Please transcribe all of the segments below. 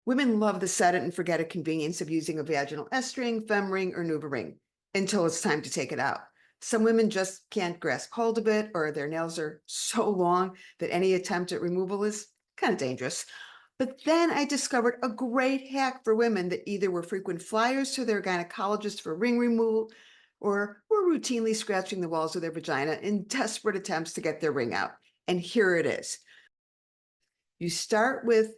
Women love the set it and forget it convenience of using a vaginal Estring, fem ring, or Nuva ring until it's time to take it out. Some women just can't grasp hold of it, or their nails are so long that any attempt at removal is kind of dangerous. But then I discovered a great hack for women that either were frequent flyers to their gynecologist for ring removal or were routinely scratching the walls of their vagina in desperate attempts to get their ring out. And here it is. You start with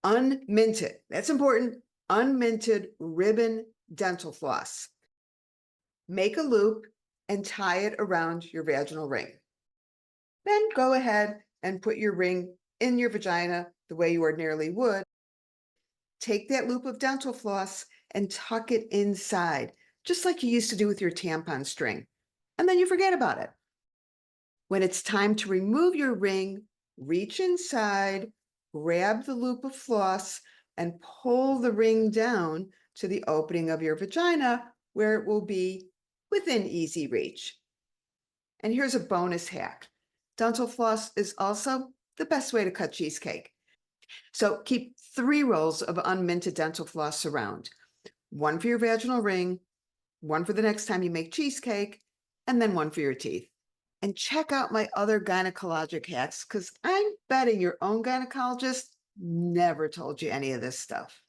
unminted, that's important, unminted ribbon dental floss. Make a loop and tie it around your vaginal ring. Then go ahead and put your ring in your vagina the way you ordinarily would. Take that loop of dental floss and tuck it inside, just like you used to do with your tampon string. And then you forget about it. When it's time to remove your ring, reach inside, grab the loop of floss, and pull the ring down to the opening of your vagina where it will be within easy reach. And here's a bonus hack. Dental floss is also the best way to cut cheesecake. So keep 3 rolls of unminted dental floss around. 1 for your vaginal ring, 1 for the next time you make cheesecake, and then 1 for your teeth. And check out my other gynecologic hacks because I'm betting your own gynecologist never told you any of this stuff.